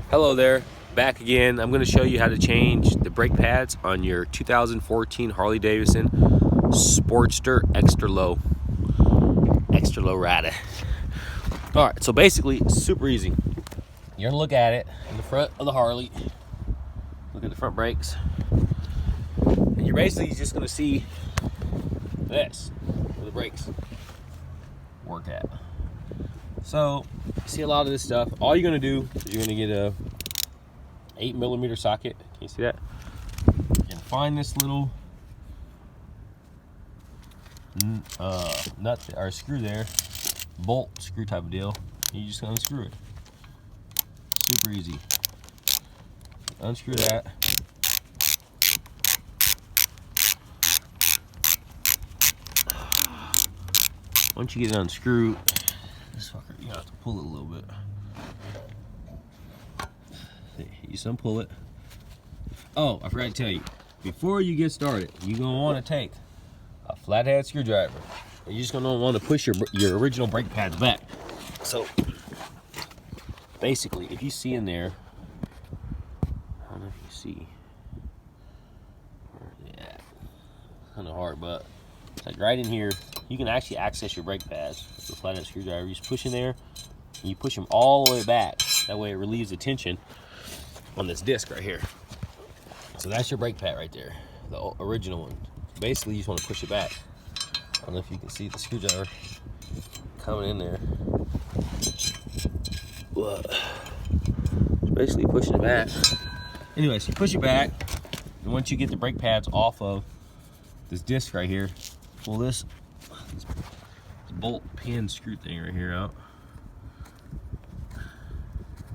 Hello there, back again. I'm going to show you how to change the brake pads on your 2014 Harley Davidson Sportster extra low rider. Alright, so basically it's super easy. You're going to look at it in the front of the Harley, look at the front brakes, and you're basically just going to see this, where the brakes work at. So you see a lot of this stuff. All you're going to do is you're going to get a 8mm socket. Can you see that? And find this little nut or screw there, bolt screw type of deal. You just unscrew it. Super easy. Unscrew that. Once you get it unscrewed, this fucker, you have to pull it a little bit. You just unpull it. Oh, I forgot to tell you, before you get started, you're gonna want to take a flathead screwdriver. You're just gonna want to push your original brake pads back. So basically, if you see in there, I don't know if you see, yeah, kind of hard, but it's like right in here. You can actually access your brake pads with the flathead screwdriver. You just push in there, and you push them all the way back. That way it relieves the tension on this disc right here. So that's your brake pad right there, the original one. Basically, you just want to push it back. I don't know if you can see the screwdriver coming in there. Basically pushing it back. Anyway, so you push it back, and once you get the brake pads off of this disc right here, pull this bolt pin screw thing right here out.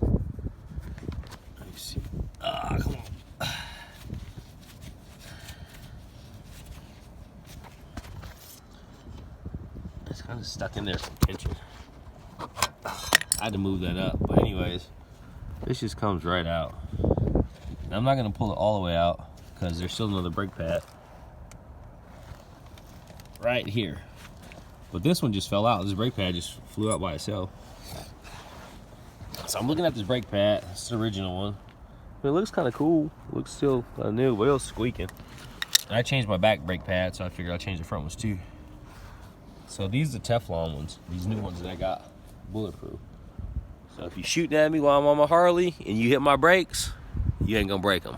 Let me see. Come on. It's kind of stuck in there for tension. I had to move that up, but anyways, this just comes right out. Now, I'm not going to pull it all the way out because there's still another brake pad right here. But this one just fell out. This brake pad just flew out by itself. So I'm looking at this brake pad. It's the original one. It looks kind of cool. It looks still kind of new, but it was squeaking. And I changed my back brake pad, so I figured I'd change the front ones too. So these are the Teflon ones. These new ones that I got, bulletproof. So if you're shooting at me while I'm on my Harley and you hit my brakes, you ain't gonna break them.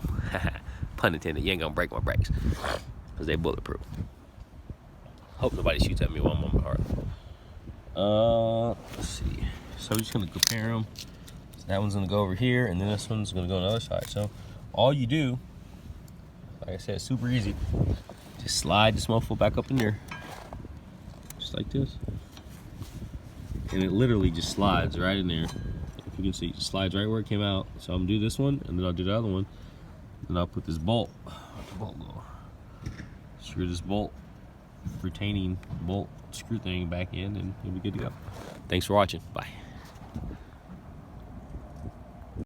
Pun intended, you ain't gonna break my brakes because they bulletproof. Hope nobody shoots at me while I'm on my Harley. Let's see. So we're just gonna compare them. So that one's gonna go over here, and then this one's gonna go on the other side. So all you do, like I said, super easy. Just slide this motherfucker back up in there, just like this, and it literally just slides right in there. If you can see, it just slides right where it came out. So I'm gonna do this one, and then I'll do the other one, and I'll put this bolt. Screw this bolt, retaining bolt screw thing back in, and you'll be good to go. Thanks for watching. Bye.